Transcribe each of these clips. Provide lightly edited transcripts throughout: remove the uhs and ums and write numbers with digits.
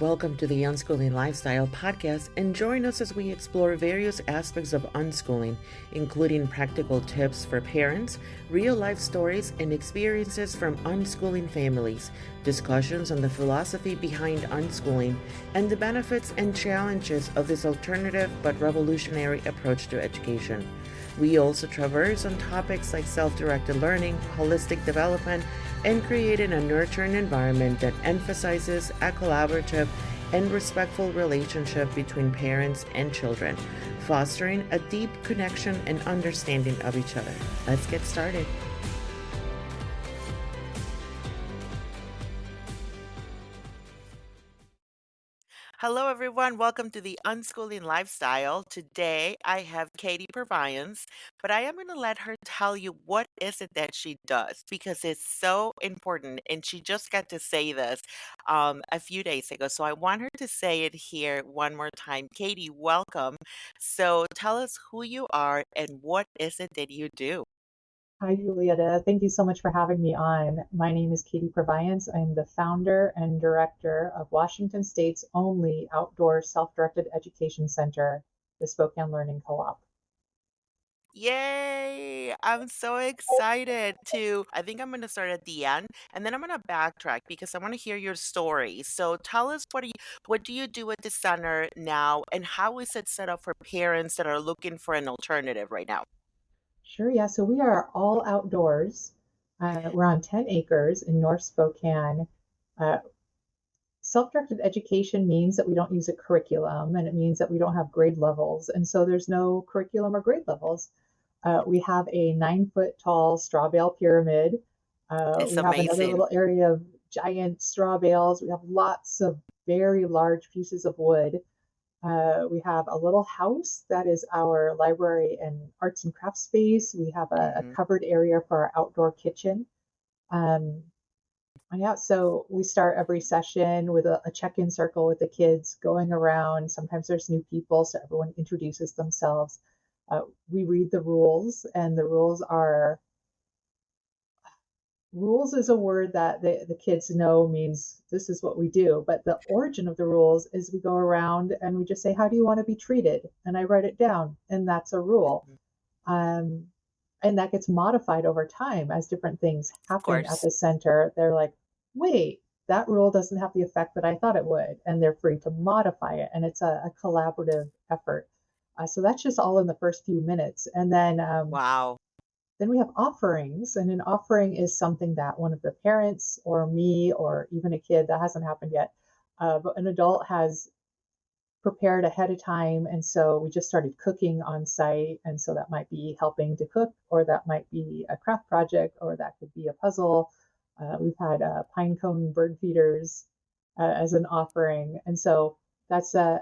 Welcome to the Unschooling Lifestyle podcast, and join us as we explore various aspects of unschooling, including practical tips for parents, real life stories, and experiences from unschooling families, discussions on the philosophy behind unschooling, and the benefits and challenges of this alternative but revolutionary approach to education. We also traverse on topics like self directed learning, holistic development, and creating a nurturing environment that emphasizes a collaborative and respectful relationship between parents and children, fostering a deep connection and understanding of each other. Let's get started. Hello, everyone. Welcome to the Unschooling Lifestyle. Today, I have Katie Purviance, but I am going to let her tell you what is it that she does because it's so important. And she just got to say this a few days ago. So I want her to say it here one more time. Katie, welcome. So tell us who you are and what is it that you do. Hi, Julieta. Thank you so much for having me on. My name is Katie Purviance. I'm the founder and director of Washington State's only outdoor self-directed education center, the Spokane Learning Co-op. Yay! I'm so excited to. I think I'm going to start at the end and then I'm going to backtrack because I want to hear your story. So tell us what do you do at the center now and how is it set up for parents that are looking for an alternative right now? Sure, yeah. So we are all outdoors. We're on 10 acres in North Spokane. Uh, Self-directed education means that we don't use a curriculum, and it means that we don't have grade levels. And so there's no curriculum or grade levels. We have a 9 foot tall straw bale pyramid. It's We have another amazing. little area of giant straw bales. We have lots of very large pieces of wood. We have a little house that is our library and arts and crafts space. We have a Hmm. covered area for our outdoor kitchen. Um, yeah, so we start every session with a check-in circle with the kids going around. Sometimes there's new people, so everyone introduces themselves. We read the rules, and the rules is a word that the kids know means this is what we do. But the origin of the rules is we go around and we just say, how do you want to be treated? And I write it down, and that's a rule. Um, and that gets modified over time as different things Of happen at course. the center. They're like, wait, that rule doesn't have the effect that I thought it would. And they're free to modify it. And it's a collaborative effort. So that's just all in the first few minutes. And Wow. then we have offerings. And an offering is something that one of the parents or me or even a kid, that hasn't happened yet, but an adult has prepared ahead of time. And so we just started cooking on site. And so that might be helping to cook, or that might be a craft project, or that could be a puzzle. We've had pine cone bird feeders as an offering. And so that's an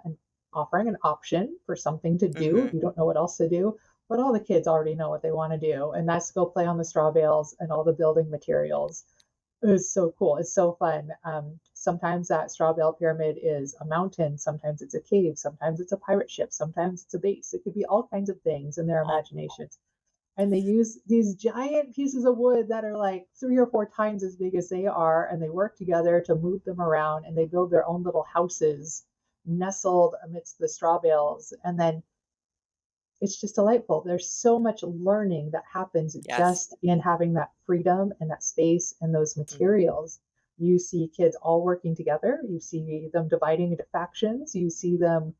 offering, an option for something to do Hmm. if you don't know what else to do. But all the kids already know what they want to do, and that's go play on the straw bales and all the building materials. It's so cool. It's so fun. Sometimes that straw bale pyramid is a mountain. Sometimes it's a cave. Sometimes it's a pirate ship. Sometimes it's a base. It could be all kinds of things in their Oh, imaginations. And they use these giant pieces of wood that are like 3 or 4 times as big as they are, and they work together to move them around, and they build their own little houses nestled amidst the straw bales. And then it's just delightful. There's so much learning that happens yes. just in having that freedom and that space and those Hmm. materials. You see kids all working together. You see them dividing into factions. You see them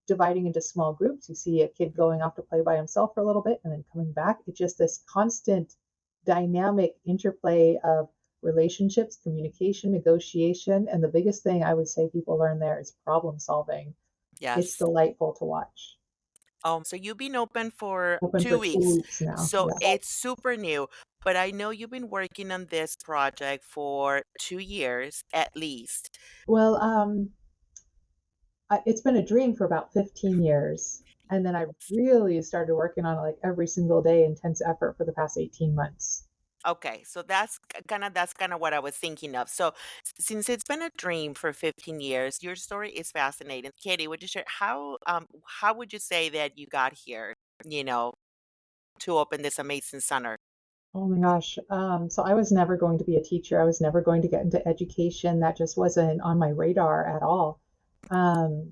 dividing into small groups. You see a kid going off to play by himself for a little bit and then coming back. It's just this constant dynamic interplay of relationships, communication, negotiation. And the biggest thing I would say people learn there is problem solving. It's Yes. delightful to watch. So you've been open for Open for two two weeks. weeks now. So Yeah. it's super new, but I know you've been working on this project for 2 years at least. Well, it's been a dream for about 15 years. And then I really started working on it like every single day, intense effort for the past 18 months. Okay, so that's kind of what I was thinking of. So since it's been a dream for 15 years, your story is fascinating. Katie, would you share how would you say that you got here, you know, to open this amazing center? Oh my gosh. So I was never going to be a teacher. I was never going to get into education. That just wasn't on my radar at all. Um,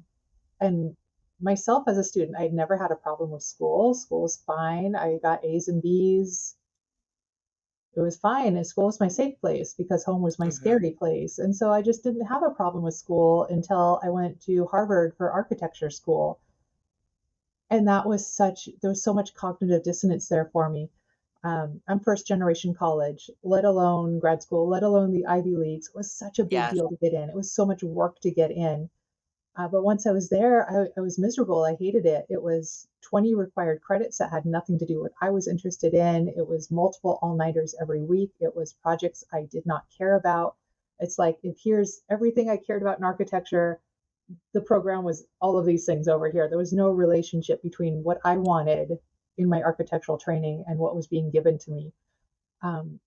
and myself as a student, I'd never had a problem with school. School was fine. I got A's and B's. It was fine. And school was my safe place because home was my Hmm. scary place. And so I just didn't have a problem with school until I went to Harvard for architecture school. And there was so much cognitive dissonance there for me. I'm first generation college, let alone grad school, let alone the Ivy Leagues. It was such a big Yes. deal to get in. It was so much work to get in. But once I was there, I was miserable. I hated it. It was 20 required credits that had nothing to do with what I was interested in. It was multiple all-nighters every week. It was projects I did not care about. It's like, if here's everything I cared about in architecture, the program was all of these things over here. There was no relationship between what I wanted in my architectural training and what was being given to me.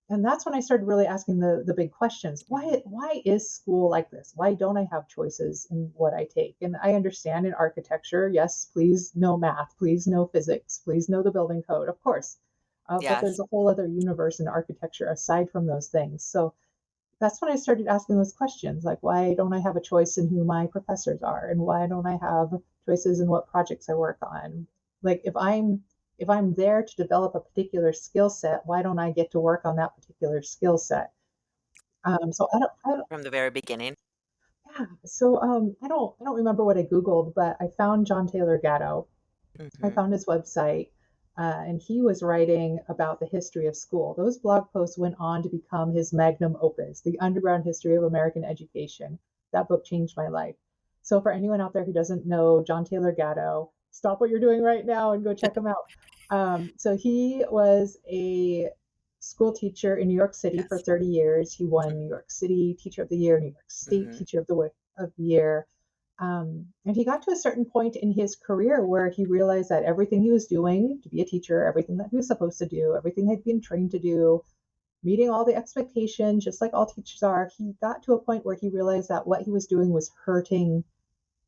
And that's when I started really asking the big questions. Mhm. Why is school like this? Why don't I have choices in what I take? And I understand in architecture, yes, please know math, please know physics, please know the building code, of course. But there's Yes. a whole other universe in architecture aside from those things. So that's when I started asking those questions, like why don't I have a choice in who my professors are, and why don't I have choices in what projects I work on? Like if I'm there to develop a particular skill set, why don't I get to work on that particular skill set? So I don't, From the very beginning. yeah. So I don't remember what I Googled, but I found John Taylor Gatto. I Hmm. found his website, and he was writing about the history of school. Those blog posts went on to become his magnum opus, The Underground History of American Education. That book changed my life. So, for anyone out there who doesn't know John Taylor Gatto, stop what you're doing right now and go check him out. So, he was a school teacher in New York City for Yes. 30 years. He won New Hmm. York City Teacher of the Year, New York State Hmm. Teacher of the Year. And he got to a certain point in his career where he realized that everything he was doing to be a teacher, everything that he was supposed to do, everything he'd been trained to do, meeting all the expectations, just like all teachers are, he got to a point where he realized that what he was doing was hurting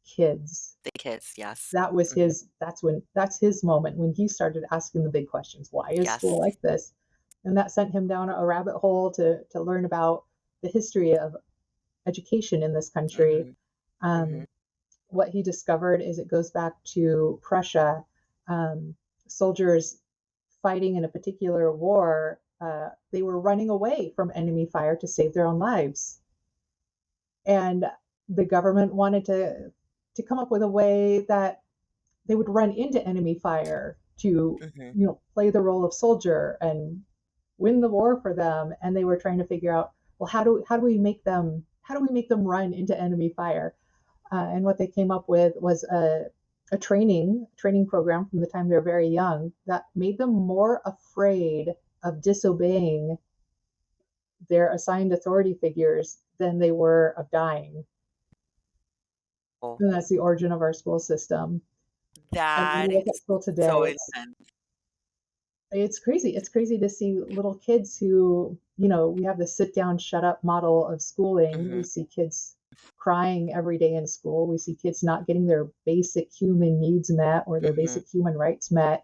kids. The kids. Yes. That was Hmm. that's his moment when he started asking the big questions. Why is school Yes. like this? And that sent him down a rabbit hole to learn about the history of education in this country. Hmm. Hmm. Um, what he discovered is it goes back to Prussia. Um, Soldiers fighting in a particular war, they were running away from enemy fire to save their own lives. And the government wanted to come up with a way that they would run into enemy fire to, Hmm. play the role of soldier and win the war for them. And they were trying to figure out, well, how do we make them run into enemy fire? And what they came up with was a training program from the time they were very young that made them more afraid of disobeying their assigned authority figures than they were of dying. Oh, And that's the origin of our school system. And when that you look at is school so today, intense. it's crazy. It's crazy to see little kids who, we have the sit down, shut up model of schooling. Hmm. We see kids crying every day in school. We see kids not getting their basic human needs met or their Hmm. basic human rights met,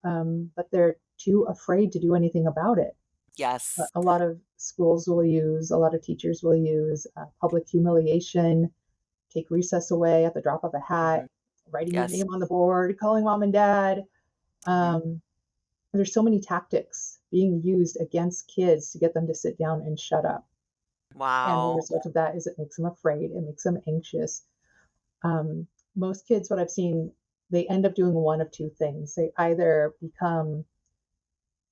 but they're too afraid to do anything about it. Yes. A lot of schools will use, a lot of teachers will use public humiliation, take recess away at the drop of a Hmm. hat, writing your Yes. name on the board, calling mom and dad. Hmm. Um, there's so many tactics being used against kids to get them to sit down and shut up. And the Wow. result of that is it makes them afraid, it makes them anxious. Um, Most kids, what I've seen, they end up doing one of two things. They either become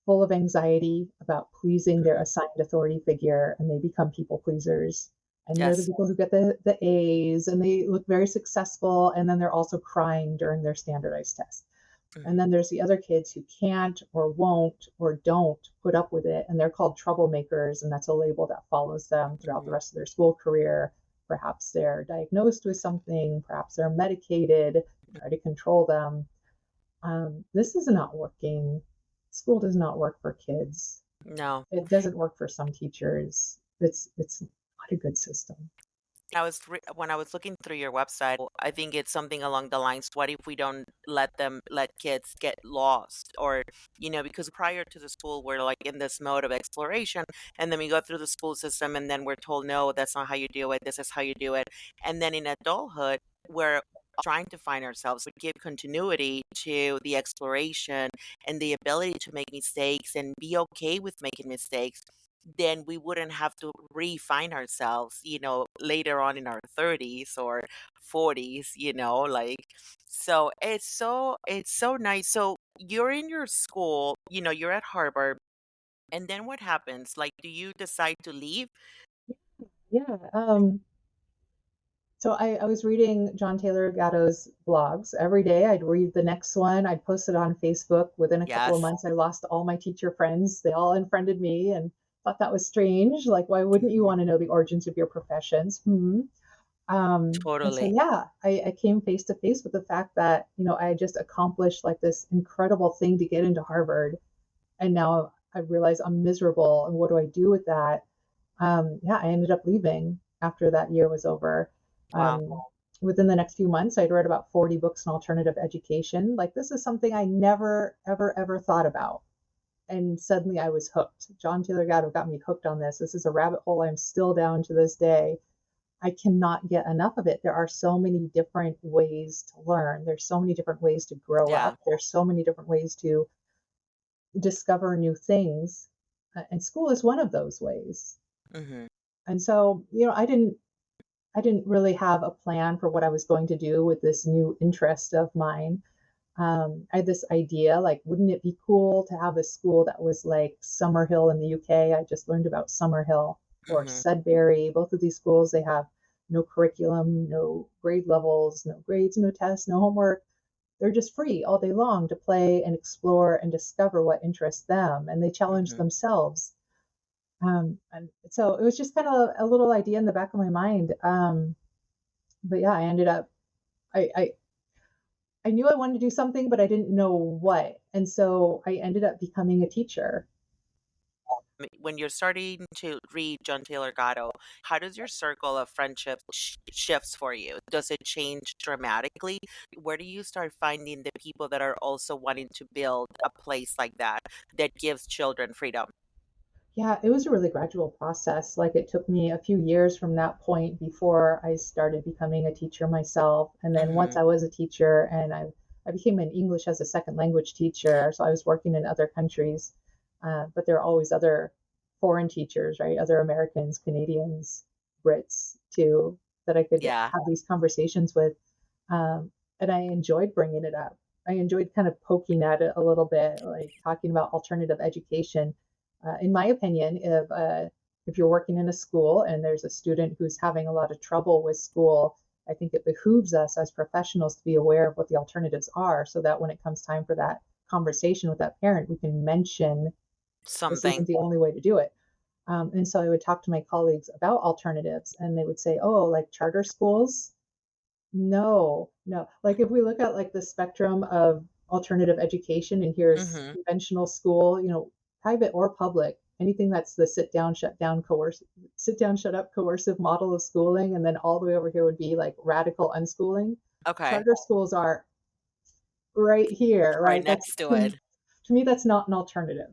full of anxiety about pleasing their Hmm. assigned authority figure and they become people pleasers. And they're the Yes. people who get the A's and they look very successful. And then they're also crying during their standardized tests. And Hmm. then there's the other kids who can't or won't or don't put up with it. And they're called troublemakers. And that's a label that follows them throughout the Hmm. rest of their school career. Perhaps they're diagnosed with something, perhaps they're medicated, try to control them. This is not working. School does not work for kids. No. It doesn't work for some teachers. It's not a good system. When I was looking through your website, I think it's something along the lines, what if we don't let kids get lost? Or, because prior to the school, we're like in this mode of exploration, and then we go through the school system, and then we're told, no, that's not how you do it. This is how you do it. And then in adulthood, we're trying to find ourselves, we give continuity to the exploration and the ability to make mistakes and be okay with making mistakes. Then we wouldn't have to refine ourselves, later on in our 30s or 40s, like, so it's so nice. So you're in your school, you're at Harvard, and then what happens? Like, do you decide to leave? Yeah. So I was reading John Taylor Gatto's blogs every day. I'd read the next one. I'd post it on Facebook. Within a couple of Yes. months, I lost all my teacher friends. They all unfriended me and thought that was strange. Like, why wouldn't you Mhm. want to know the origins of your professions? Hmm. And so, Totally. yeah, I came face to face with the fact that, I had just accomplished like this incredible thing to get into Harvard. And now I realize I'm miserable. And what do I do with that? Yeah, I ended up leaving after that year was over. Wow. Um, Within the next few months, I'd read about 40 books on alternative education. Like, this is something I never, ever, ever thought about. And suddenly I was hooked. John Taylor Gatto got me hooked on this. This is a rabbit hole I'm still down to this day. I cannot get enough of it. There are so many different ways to learn. There's so many different ways to grow Yeah. up. There's so many different ways to discover new things. And school is one of those ways. Hmm. And so, I didn't really have a plan for what I was going to do with this new interest of mine. I had this idea, like, wouldn't it be cool to have a school that was like Summerhill in the UK? I just learned about Summerhill or Hmm. Sudbury. Both of these schools, they have no curriculum, no grade levels, no grades, no tests, no homework. They're just free all day long to play and explore and discover what interests them, and they challenge Hmm. themselves. And so it was just kind of a little idea in the back of my mind. But yeah, I ended up I knew I wanted to do something, but I didn't know what. And so I ended up becoming a teacher. When you're starting to read John Taylor Gatto, how does your circle of friendships shifts for you? Does it change dramatically? Where do you start finding the people that are also wanting to build a place like that that gives children freedom? Yeah, it was a really gradual process. Like, it took me a few years from that point before I started becoming a teacher myself. And then once Hmm. I was a teacher and I became an English as a second language teacher. So I was working in other countries, but there are always other foreign teachers, right? Other Americans, Canadians, Brits too, that I could Yeah. have these conversations with. And I enjoyed bringing it up. I enjoyed kind of poking at it a little bit, like talking about alternative education. In my opinion, if you're working in a school and there's a student who's having a lot of trouble with school, I think it behooves us as professionals to be aware of what the alternatives are, so that when it comes time for that conversation with that parent, we can mention this Something. isn't the only way to do it. And so I would talk to my colleagues about alternatives, and they would say, "Oh, like charter schools." No, no. Like, if we look at like the spectrum of alternative education, and here's Hmm. conventional school, private or public, anything that's the sit down, shut up, coercive model of schooling, and then all the way over here would be like radical unschooling. Okay. Charter schools are right here, Right right? next to it. To me, that's not an alternative,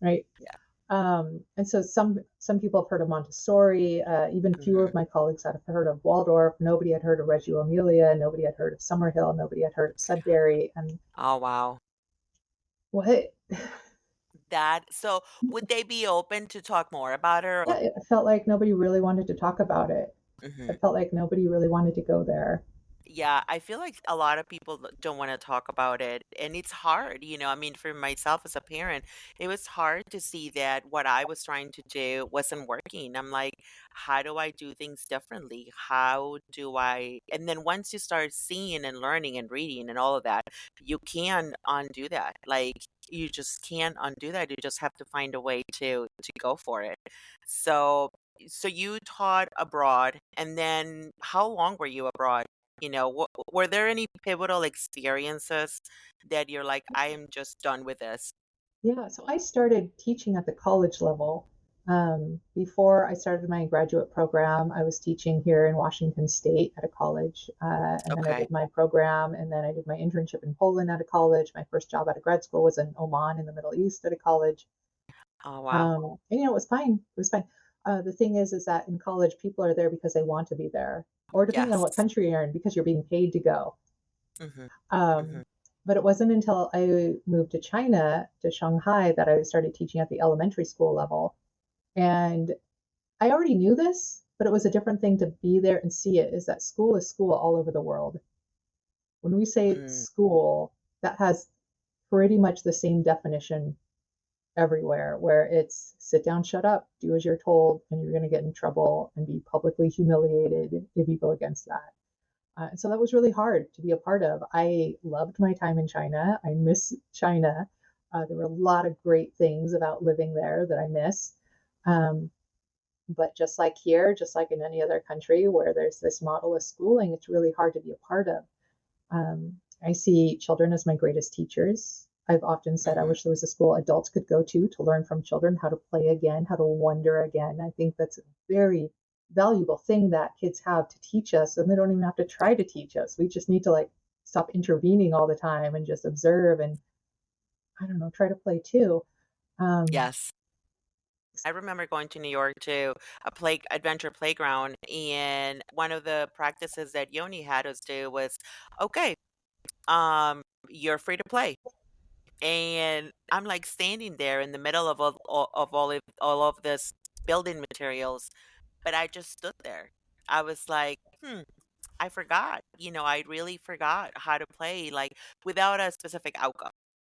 right? Yeah. And so some people have heard of Montessori. Even fewer Hmm. of my colleagues had heard of Waldorf. Nobody had heard of Reggio Emilia. Nobody had heard of Summerhill. Nobody had heard of Sudbury. And Oh, wow. what? So would they be open to talk more about her? Yeah, it felt like nobody really wanted to talk about it. Hmm. It felt like nobody really wanted to go there. Yeah, I feel like a lot of people don't want to talk about it. And it's hard, I mean, for myself as a parent, it was hard to see that what I was trying to do wasn't working. I'm like, how do I do things differently? How do I? And then once you start seeing and learning and reading and all of that, you can undo that. Like, you just can't undo that. You just have to find a way to go for it. So so you taught abroad, and then how long were you abroad? Were there any pivotal experiences that you're like, I am just done with this? Yeah, so I started teaching at the college level. Before I started my graduate program, I was teaching here in Washington State at a college. And then I Okay. did my program, and then I did my internship in Poland at a college. My first job out of grad school was in Oman in the Middle East at a college. Oh, wow. And it was fine. It was fine. The thing is that in college, people are there because they want to be there, or depending on what Yes. country you're in, because you're being paid to go. Hmm. Hmm. Um, but it wasn't until I moved to China, to Shanghai, that I started teaching at the elementary school level. And I already knew this, but it was a different thing to be there and see it, is that school is school all over the world. When we say Mm. school, that has pretty much the same definition everywhere, where it's sit down, shut up, do as you're told, and you're going to get in trouble and be publicly humiliated if you go against that. And so that was really hard to be a part of. I loved my time in China. I miss China. There were a lot of great things about living there that I miss. Um, but just like here, just like in any other country where there's this model of schooling, it's really hard to be a part of. I see children as my greatest teachers. I've often said I Hmm. wish there was a school adults could go to learn from children how to play again, how to wonder again. I think that's a very valuable thing that kids have to teach us, and they don't even have to try Yeah. to teach us. We just need to like stop intervening all the time and just observe and I don't know, try to play too. Um, Yes. I remember going to New York to a play adventure playground, and one of the practices that Yoni had us do was, okay, you're free to play. And I'm like standing there in the middle of all of this building materials, but I just stood there. I was like, I forgot. I really forgot how to play like without a specific outcome.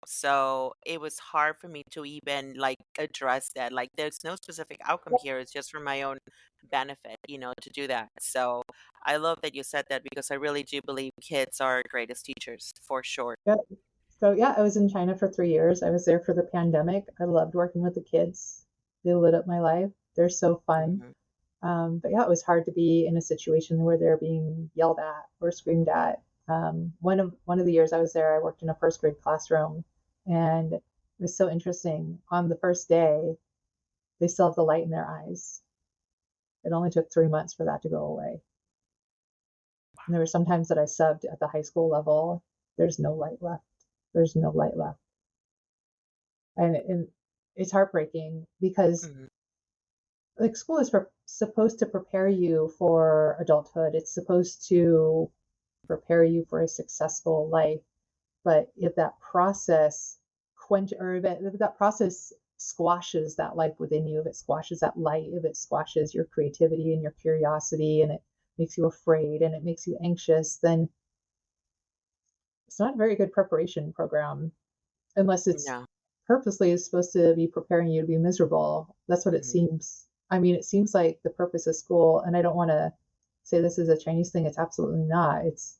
So it was hard for me to even like address that. Like there's no specific outcome here. It's just for my own benefit, to do that. So I love that you said that because I really do believe kids are our greatest teachers for sure. yeah. So yeah, I was in China for 3 years. I was there for the pandemic. I loved working with the kids. They lit up my life. They're so fun. Hmm. But yeah, it was hard to be in a situation where they're being yelled at or screamed at. One of the years I was there, I worked in a first grade classroom, and it was so interesting. On the first day, they still have the light in their eyes. It only took 3 months for that to go away. And there were some times that I subbed at the high school level. There's no light left. There's no light left, and it's heartbreaking because Hmm. like school is supposed to prepare you for adulthood. It's supposed to prepare you for a successful life. But if that process if that process squashes that life within you, if it squashes that light, if it squashes your creativity and your curiosity, and it makes you afraid and it makes you anxious, then it's not a very good preparation program unless it's No. purposely is supposed to be preparing you to be miserable. That's what it Hmm. seems. I mean, it seems like the purpose of school, and I don't want to say this is a Chinese thing. It's absolutely not. It's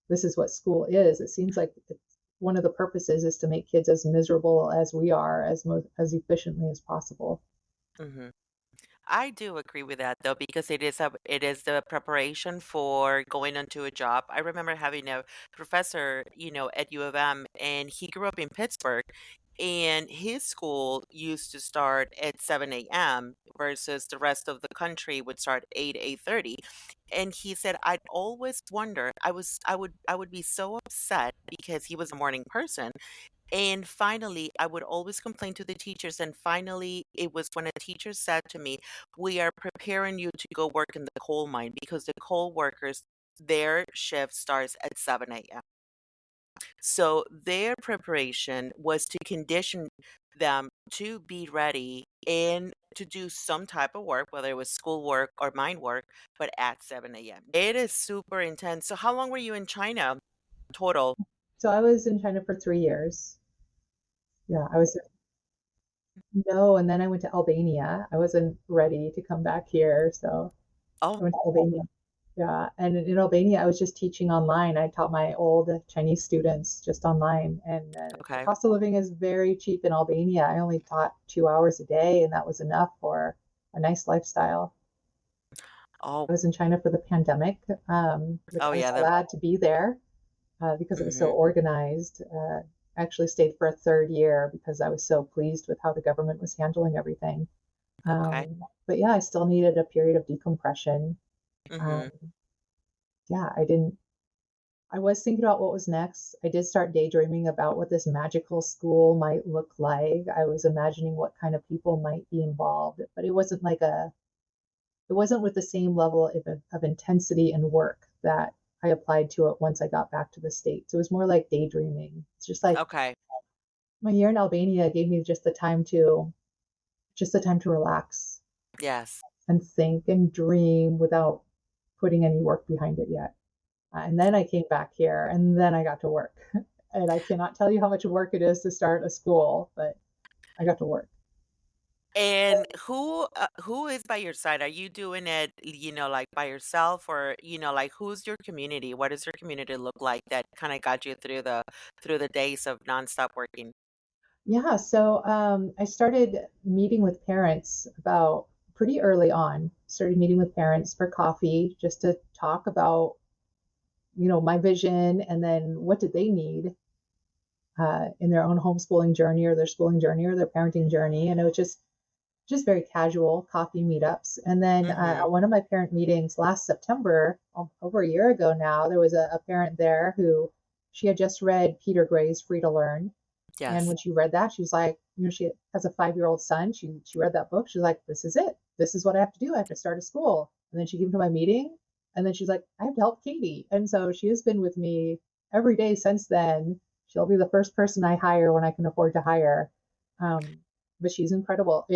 this is what school is. It seems like one of the purposes is to make kids as miserable as we are, as efficiently as possible. Hmm. I do agree with that though, because it is the preparation for going into a job. I remember having a professor, at U of M, and he grew up in Pittsburgh, and his school used to start at 7 a.m. versus the rest of the country would start 8:30. And he said, I'd always wonder, I would be so upset because he was a morning person, and finally, I would always complain to the teachers. And finally, it was when a teacher said to me, we are preparing you to go work in the coal mine because the coal workers, their shift starts at 7 a.m. So their preparation was to condition them to be ready and to do some type of work, whether it was school work or mine work, but at 7 a.m. It is super intense. So, how long were you in China total? So I was in China for 3 years. Yeah, I was no, and then I went to Albania. I wasn't ready to come back here, so I Oh, went to Albania. Yeah, and in Albania, I was just teaching online. I taught my old Chinese students just online, and the okay. cost of living is very cheap in Albania. I only taught 2 hours a day, and that was enough for a nice lifestyle. Oh, I was in China for the pandemic, which oh I was yeah. glad to be there because it was so Mhm. organized. I actually stayed for a third year because I was so pleased with how the government was handling everything. Okay. But yeah, I still needed a period of decompression. Um, Mhm. yeah, I was thinking about what was next. I did start daydreaming about what this magical school might look like. I was imagining what kind of people might be involved, but it wasn't with the same level of intensity and work that I applied to it once I got back to the States. It was more like daydreaming. It's just like Okay. my year in Albania gave me just the time to relax Yes. and think and dream without putting any work behind it yet. And then I came back here and then I got to work. And I cannot tell you how much work it is to start a school, but I got to work. And who is by your side? Are you doing it, like by yourself or, like who's your community? What does your community look like that kind of got you through the days of nonstop working? Yeah, so I started meeting with parents about pretty early on. Started meeting with parents for coffee just to talk about, my vision and then what did they need in their own homeschooling journey or their schooling journey or their parenting journey. And it was just very casual coffee meetups. And then Mhm. at one of my parent meetings last September, over a year ago now, there was a parent there who she had just read Peter Gray's Free to Learn. And Yes. when she read that, she's like, she has a 5-year-old son. She read that book. She's like, this is it. This is what I have to do. I have to start a school. And then she came to my meeting, and then she's like, I have to help Katie. And so she has been with me every day since then. She'll be the first person I hire when I can afford to hire. Um, but she's incredible.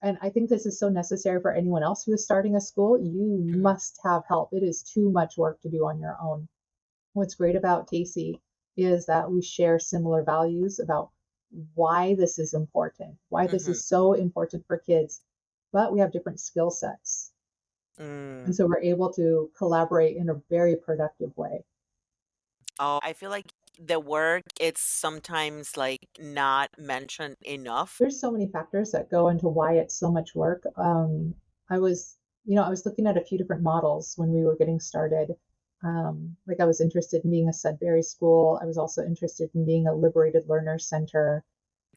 And I think this is so necessary for anyone else who is starting a school. You Mhm. must have help. It is too much work to do on your own. What's great about Casey is that we share similar values about why this is important, why this Mhm. is so important for kids, but we have different skill sets. And Mm. so we're able to collaborate in a very productive way. Oh, I feel like the work it's sometimes like not mentioned enough. There's so many factors that go into why it's so much work. I was, I was looking at a few different models when we were getting started. Like I was interested in being a Sudbury school. I was also interested in being a liberated learner center.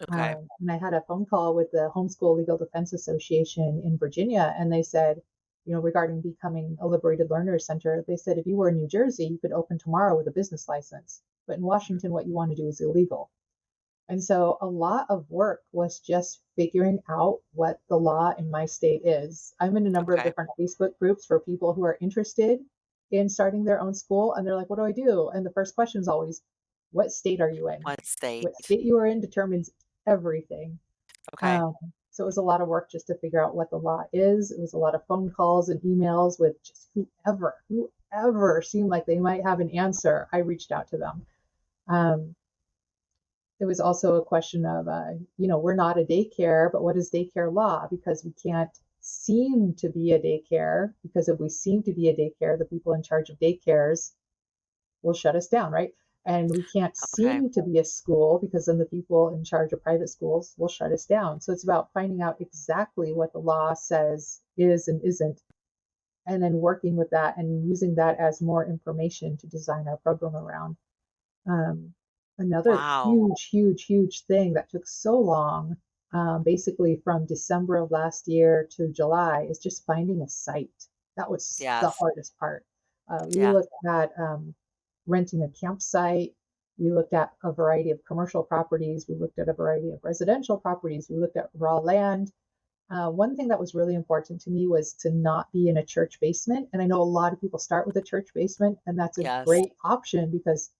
Okay. And I had a phone call with the Homeschool Legal Defense Association in Virginia, and they said, regarding becoming a liberated learner center, they said if you were in New Jersey, you could open tomorrow with a business license. But in Washington, what you want to do is illegal. And so a lot of work was just figuring out what the law in my state is. I'm in a number of Okay. different Facebook groups for people who are interested in starting their own school. And they're like, what do I do? And the first question is always, what state are you in? What state? What state you are in determines everything. Okay. Um, so it was a lot of work just to figure out what the law is. It was a lot of phone calls and emails with just whoever seemed like they might have an answer. I reached out to them. Um, it was also a question of, we're not a daycare, but what is daycare law? Because we can't seem to be a daycare, because if we seem to be a daycare, the people in charge of daycares will shut us down, right? And we can't Okay. seem to be a school because then the people in charge of private schools will shut us down. So it's about finding out exactly what the law says is and isn't, and then working with that and using that as more information to design our program around. Um, Another Wow. huge thing that took so long, basically from December of last year to July, is just finding a site. That was the Yes. hardest part. We Yeah. looked at renting a campsite. We looked at a variety of commercial properties. We looked at a variety of residential properties. We looked at raw land. One thing that was really important to me was to not be in a church basement. And I know a lot of people start with a church basement, and that's a Yes. great option because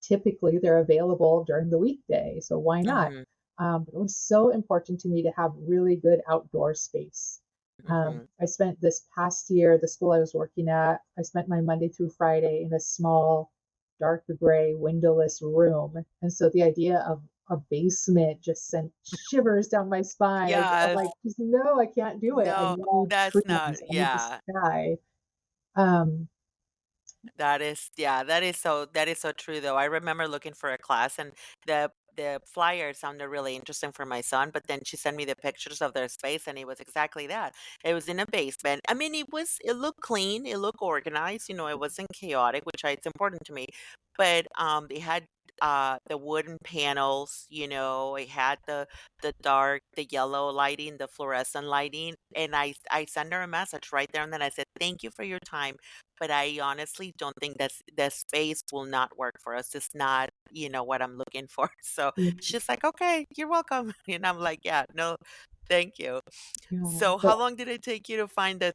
typically they're available during the weekday. So why not? Mhm. But it was so important to me to have really good outdoor space. Mhm. I spent this past year, the school I was working at, I spent my Monday through Friday in a small, dark gray, windowless room. And so the idea of a basement just sent shivers down my spine. I'm Yes. like, just no, I can't do it. I No, need that's not trees, I need the yeah. sky. Um, That is yeah, that is so true though. I remember looking for a class and the flyer sounded really interesting for my son, but then she sent me the pictures of their space and it was exactly that. It was in a basement. I mean, it looked clean, it looked organized, it wasn't chaotic, which it's important to me. But they had the wooden panels, it had the dark, the yellow lighting, the fluorescent lighting, and I sent her a message right there and then I said, "Thank you for your time, but I honestly don't think that space will not work for us. It's not, what I'm looking for." So Mm, she's like, "Okay, you're welcome." And I'm like, "Yeah, no, thank you." yeah. So how So long did it take you to find the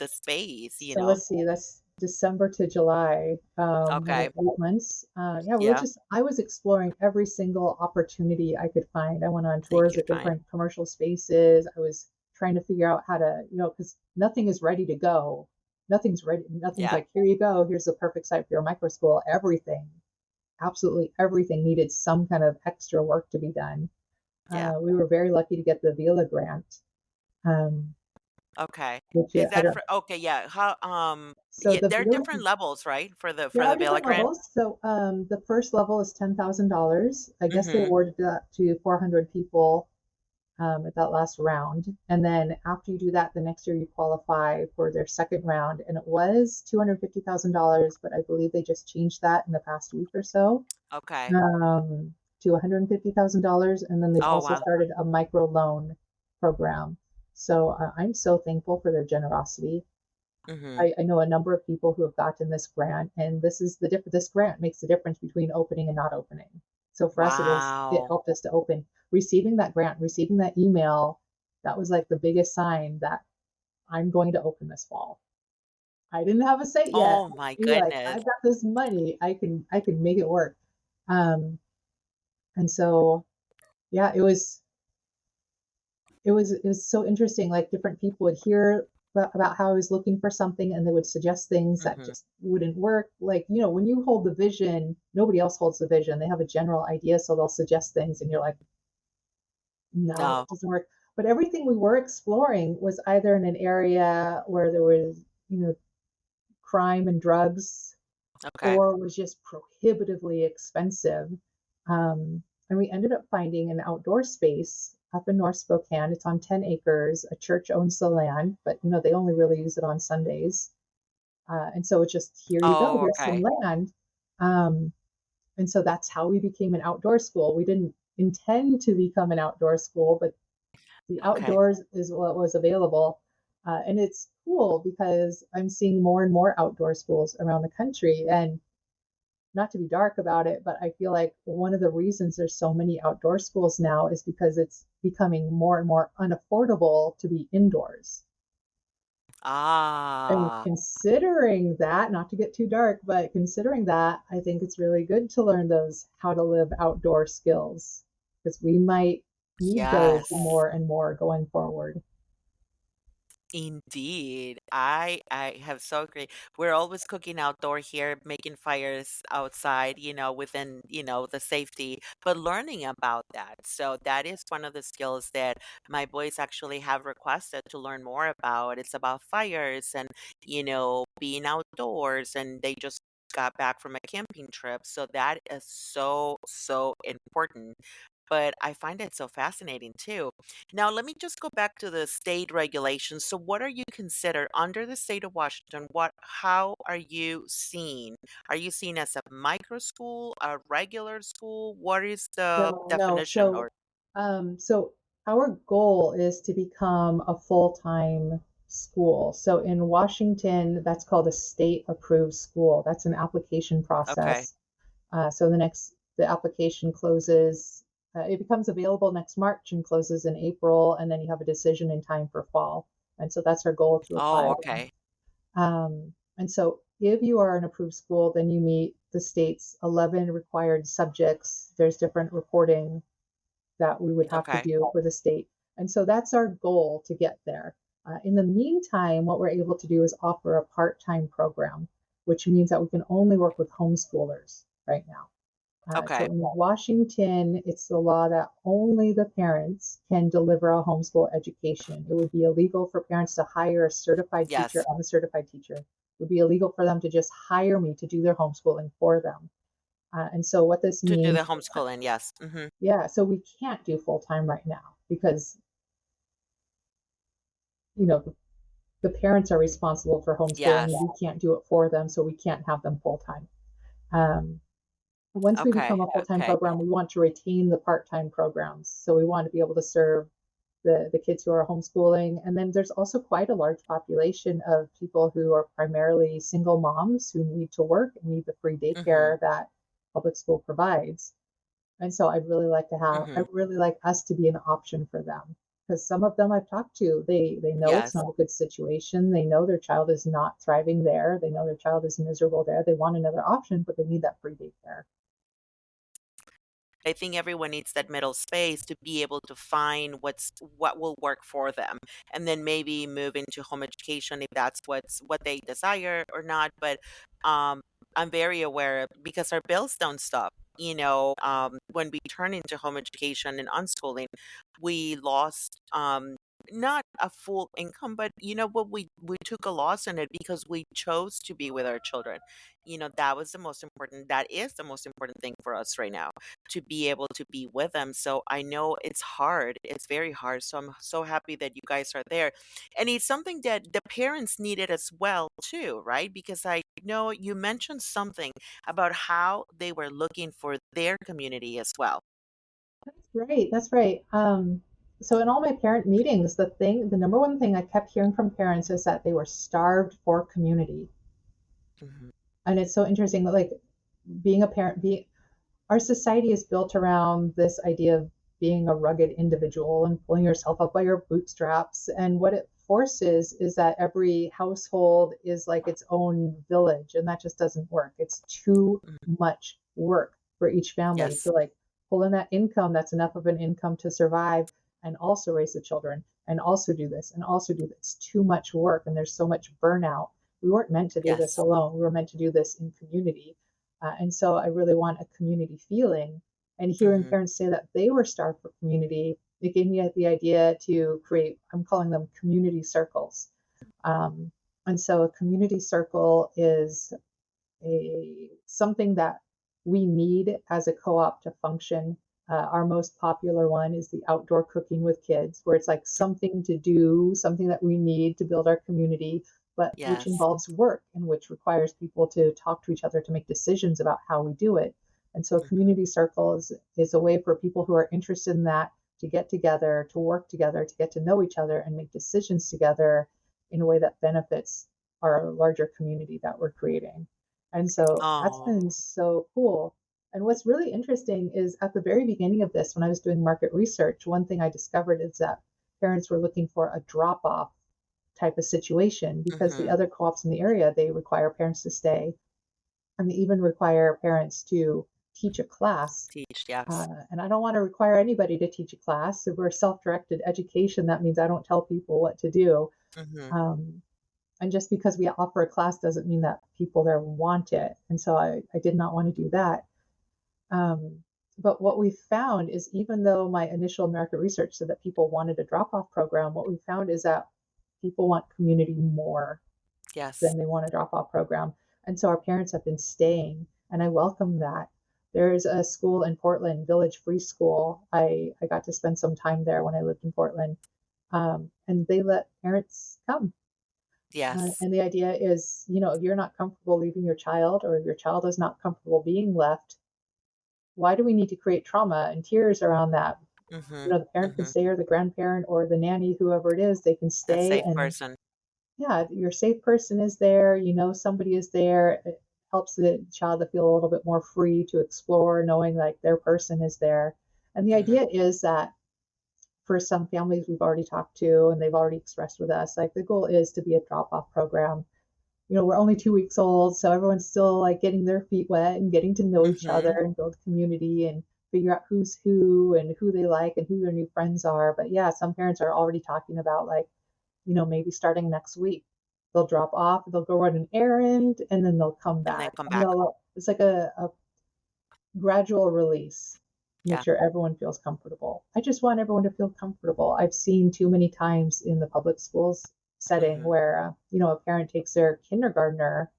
space, So let's see, that's December to July, Okay. about 8 months. Yeah, Yeah. I was exploring every single opportunity I could find. I went on That you tours could at find. different commercial spaces. I was trying to figure out how to, because nothing is ready to go. Nothing's ready. Nothing's Yeah. like, here you go. Here's the perfect site for your micro school. Everything, absolutely everything needed some kind of extra work to be done. Yeah. We were very lucky to get the VILA grant, um, Okay. which Is I that don't. for okay, yeah. How So yeah, the there are VILA different levels, right? For the There for the are Vela different grant? levels. So the first level is $10,000. I guess they Mhm. awarded that to 400 people at that last round. And then after you do that, the next year you qualify for their second round. And it was $250,000, but I believe they just changed that in the past week or so Okay. to $150,000. And then they've Oh, also wow. started a micro loan program. So I'm so thankful for their generosity. Mhm. I know a number of people who have gotten this grant, and this grant makes the difference between opening and not opening. So for us, it Wow. helped us to open. Receiving that grant, receiving that email, that was like the biggest sign that I'm going to open this fall. I didn't have a site yet. Oh my Be like, goodness. I've got this money. I can make it work. Um, and so yeah, it was so interesting. Like different people would hear about how I was looking for something and they would suggest things that Mhm. just wouldn't work. Like, when you hold the vision, nobody else holds the vision. They have a general idea, so they'll suggest things and you're like, no, No. it doesn't work. But everything we were exploring was either in an area where there was, crime and drugs, Okay. or was just prohibitively expensive. And we ended up finding an outdoor space up in North Spokane. It's on 10 acres. A church owns the land, but they only really use it on Sundays. And so it's just, here you go, Oh, here's some okay. land. Um, and so that's how we became an outdoor school. We didn't intend to become an outdoor school, but the Okay. outdoors is what was available. And it's cool because I'm seeing more and more outdoor schools around the country. And not to be dark about it, but I feel like one of the reasons there's so many outdoor schools now is because it's becoming more and more unaffordable to be indoors. And Ah, considering that, not to get too dark, but considering that, I think it's really good to learn those how to live outdoor skills because we might need those yes. more and more going forward. Indeed. I have so agree. We're always cooking outdoor here, making fires outside, within, the safety, but learning about that. So that is one of the skills that my boys actually have requested to learn more about. It's about fires and, being outdoors, and they just got back from a camping trip. So that is so, so important. But I find it so fascinating too. Now, let me just go back to the state regulations. So, what are you considered under the state of Washington? How are you seen? Are you seen as a micro school, a regular school? What is the No, no. definition or So our goal is to become a full-time school. So in Washington, that's called a state-approved school. That's an application okay, process. So the application closes, it becomes available next March and closes in April, and then you have a decision in time for fall. And so that's our goal to apply. oh, okay, And so if you are an approved school, then you meet the state's 11 required subjects. There's different reporting that we would have to okay, do for the state. And so that's our goal to get there. In the meantime, what we're able to do is offer a part time program, which means that we can only work with homeschoolers right now. So okay, in Washington, it's the law that only the parents can deliver a homeschool education. It would be illegal for parents to hire a certified teacher. yes, I'm a certified teacher. It would be illegal for them to just hire me to do their homeschooling for them. And so what this to do the means, homeschooling, yes, yeah, so we can't do full time right now because, you know, the parents are responsible for homeschooling and yes, we can't do it for them. So we can't have them full time. Um, Once we become Okay. a full-time Okay. program, we want to retain the part-time programs. So we want to be able to serve the kids who are homeschooling. And then there's also quite a large population of people who are primarily single moms who need to work and need the free Mhm. daycare that public school provides. And so Mhm. I'd really like us to be an option for them. Because some of them I've talked to, they know it's Yes. not a good situation. They know their child is not thriving there. They know their child is miserable there. They want another option, but they need that free daycare. I think everyone needs that middle space to be able to find what will work for them, and then maybe move into home education if that's what they desire or not. But um, I'm very aware because our bills don't stop. When we turn into home education and unschooling, we lost not a full income, but you know what, we took a loss in it because we chose to be with our children. That was the most important. That is the most important thing for us right now, to be able to be with them. So I know it's hard. It's very hard. So I'm so happy that you guys are there. And it's something that the parents needed as well too, right? Because I know you mentioned something about how they were looking for their community as well. Right, that's right. So in all my parent meetings, the number one thing I kept hearing from parents is that they were starved for community. Hmm. And it's so interesting that like being a parent, our society is built around this idea of being a rugged individual and pulling yourself up by your bootstraps. And what it forces is that every household is like its own village, and that just doesn't work. It's too Hmm. much work for each family Yes. to like pull in that income that's enough of an income to survive and also raise the children and also do this and also do this. It's too much work and there's so much burnout. We weren't meant to do this Yes. alone. We were meant to do this in community. And so I really want a community feeling. And hearing Hmm. parents say that they were starved for community, it gave me the idea to create, I'm calling them community circles. Um, and so a community circle is a something that we need as a co-op to function. Our most popular one is the outdoor cooking with kids, where it's like something to do, something that we need to build our community, but which Yes. involves work and which requires people to talk to each other to make decisions about how we do it. And so a Hmm. community circle is a way for people who are interested in that to get together, to work together, to get to know each other and make decisions together in a way that benefits our larger community that we're creating. And so that's Oh. been so cool. And what's really interesting is at the very beginning of this, when I was doing market research, one thing I discovered is that parents were looking for a drop off type of situation because the Hmm. other co ops in the area, they require parents to stay and they even require parents to teach a class. Teach. Yes. And I don't want to require anybody to teach a class. If we're self directed education, that means I don't tell people what to do. Hmm. Um, and just because we offer a class doesn't mean that people there want it. And so I did not want to do that. Um, but what we found is even though my initial market research said that people wanted a drop off program, what we found is that people want community more Yes. than they want a drop off program. And so our parents have been staying, and I welcome that. There's a school in Portland, Village Free School. I got to spend some time there when I lived in Portland, and they let parents come. Yes. And the idea is, if you're not comfortable leaving your child or your child is not comfortable being left, why do we need to create trauma and tears around that? Hmm. The parent can Hmm. stay or the grandparent or the nanny, whoever it is, they can A stay safe and person. yeah, your safe person is there, somebody is there. It helps the child to feel a little bit more free to explore, knowing like their person is there. And the Hmm. idea is that for some families we've already talked to and they've already expressed with us, like the goal is to be a drop off program. We're only 2 weeks old, so everyone's still like getting their feet wet and getting to know each other Hmm. and build community and figure out who's who and who they like and who their new friends are. But yeah, some parents are already talking about like, maybe starting next week, they'll drop off, they'll go run an errand, and then they'll come And then back. come And back. it's like a gradual release. Make Yeah. sure everyone feels comfortable. I just want everyone to feel comfortable. I've seen too many times in the public schools setting Hmm. where, a parent takes their kindergartner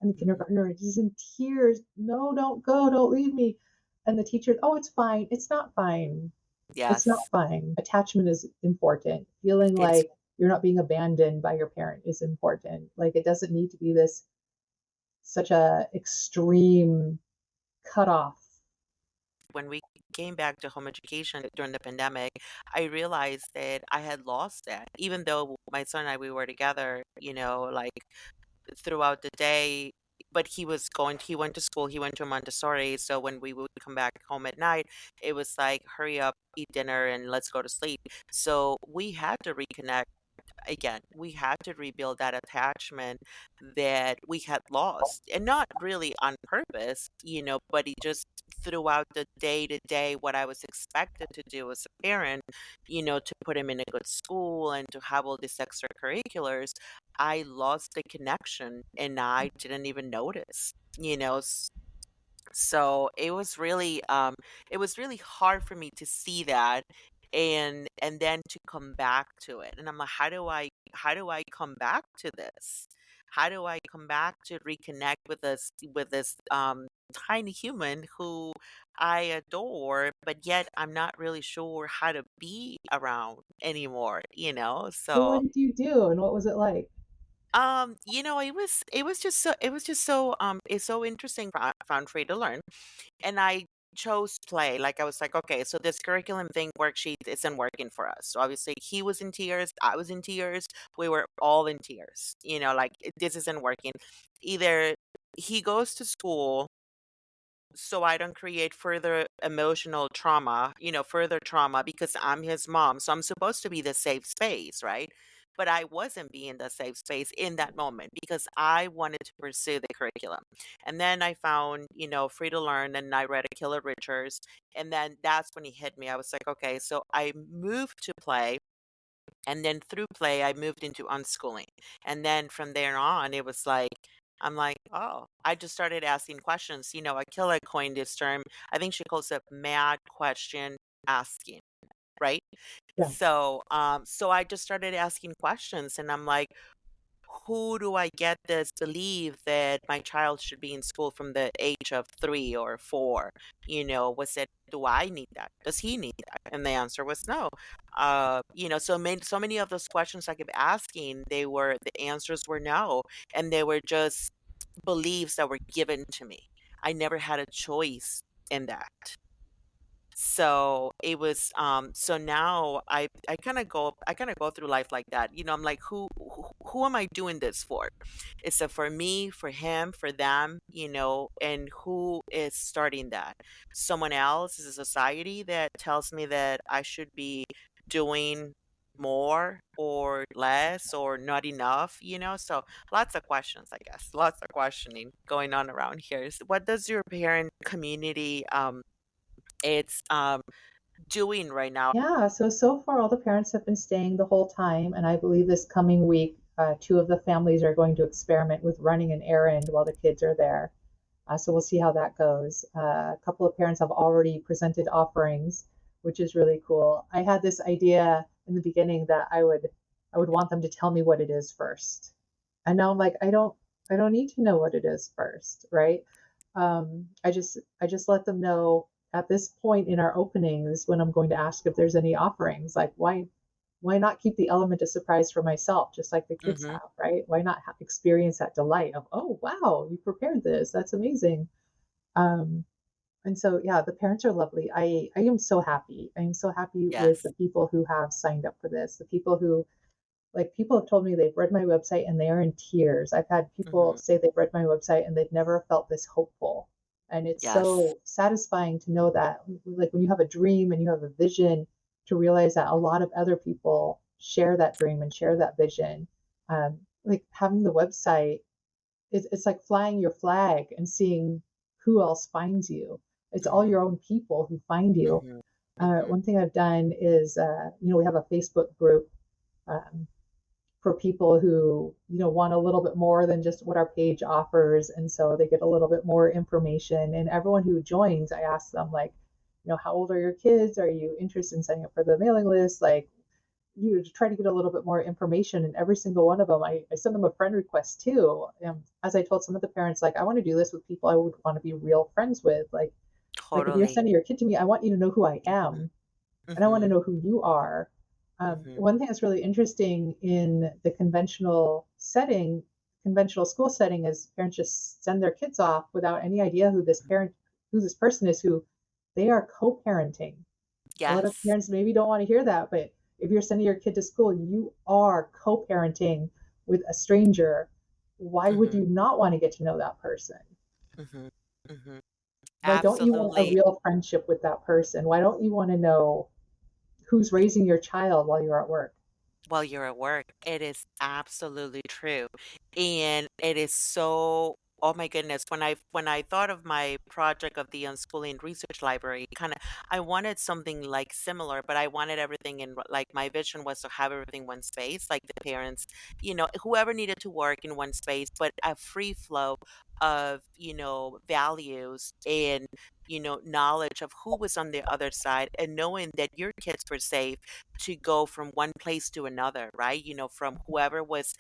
and the Hmm. kindergartner is in tears. No, don't go, don't leave me. And the teacher, oh, it's fine. It's not fine. It's not Yes. fine. Attachment is important. Feeling It's like you're not being abandoned by your parent is important. Like it doesn't need to be this such a extreme cutoff when we came back to home education during the pandemic, I realized that I had lost that. Even though my son and I, we were together, like throughout the day, but he went to school, he went to Montessori. So when we would come back home at night, it was like, hurry up, eat dinner, and let's go to sleep. So we had to reconnect again. We had to rebuild that attachment that we had lost, and not really on purpose, but it just throughout the day to day, what I was expected to do as a parent, to put him in a good school and to have all these extracurriculars, I lost the connection and I didn't even notice. So it was really hard for me to see that and then to come back to it. And I'm like, how do I come back to this? How do I come back to reconnect with this tiny human who I adore, but yet I'm not really sure how to be around anymore, So what So did you do and what was it like? it's so interesting. Found free to learn, and I chose play. Like I was like, okay, so this curriculum thing worksheet isn't working for us. So obviously he was in tears, I was in tears, we were all in tears. Like this isn't working. Either he goes to school so I don't create further emotional trauma, further trauma because I'm his mom. So I'm supposed to be the safe space, right? But I wasn't being the safe space in that moment because I wanted to pursue the curriculum. And then I found, free to learn, and I read Akila Richards. And then that's when he hit me. I was like, okay, so I moved to play, and then through play, I moved into unschooling. And then from there on, it was like, I'm like, oh, I just started asking questions. Akila coined this term. I think she calls it mad question asking, right? Yeah. So I just started asking questions, and I'm like, who do I get this belief that my child should be in school from the age of 3 or 4? Was it, do I need that? Does he need that? And the answer was no. So many of those questions I kept asking, the answers were no. And they were just beliefs that were given to me. I never had a choice in that. So it was so now I kind of go through life like that. I'm like, who am I doing this for? Is it for me, for him, for them, and who is starting that? Someone else? Is a society that tells me that I should be doing more or less or not enough? So lots of questions, I guess. Lots of questioning going on around here. What does your parent community it's doing right now? Yeah, so far all the parents have been staying the whole time, and I believe this coming week, two of the families are going to experiment with running an errand while the kids are there. So we'll see how that goes. A couple of parents have already presented offerings, which is really cool. I had this idea in the beginning that I would want them to tell me what it is first, and now I'm like, I don't need to know what it is first, right? I just let them know at this point in our openings when I'm going to ask if there's any offerings. Like, why not keep the element of surprise for myself, just like the kids Mhm. have, right? Why not experience that delight of, oh wow, you prepared this, that's amazing. um, and so yeah, the parents are lovely. I am so happy. I am so happy with Yes. the people who have signed up for this, the people who, like, people have told me they've read my website and they are in tears. I've had people Mhm. say they've read my website and they've never felt this hopeful. And it's Yes. so satisfying to know that, like, when you have a dream and you have a vision, to realize that a lot of other people share that dream and share that vision. Like having the website, it's like flying your flag and seeing who else finds you. It's all Mhm. your own people who find you. Mhm. Mhm. One thing I've done is, we have a Facebook group, um, for people who want a little bit more than just what our page offers, and so they get a little bit more information. And everyone who joins, I ask them, like, how old are your kids? Are you interested in signing up for the mailing list? Like, you try to get a little bit more information. And every single one of them, I send them a friend request too. As I told some of the parents, like, I want to do this with people I would want to be real friends with. Like if you're Totally. sending your kid to me, I want you to know who I Mhm. am, and I want to Mhm. know who you are. Mhm. One thing that's really interesting in the conventional school setting, is parents just send their kids off without any idea who this person is, who they are co-parenting. A lot of Yes. parents maybe don't want to hear that, but if you're sending your kid to school, you are co-parenting with a stranger. Why would Mhm. you not want to get to know that person? Mhm. Mhm. Why don't you want a Absolutely. real friendship with that person? Why don't you want to know who's raising your child while you're at work? While you're at work. It is absolutely true. And it is so, oh my goodness, when I thought of my project of the Unschooling Research Library, kind of I wanted something like similar, but I wanted everything in like my vision was to have everything in one space, like the parents, whoever needed to work in one space, but a free flow of, values and knowledge of who was on the other side and knowing that your kids were safe to go from one place to another, right? From whoever was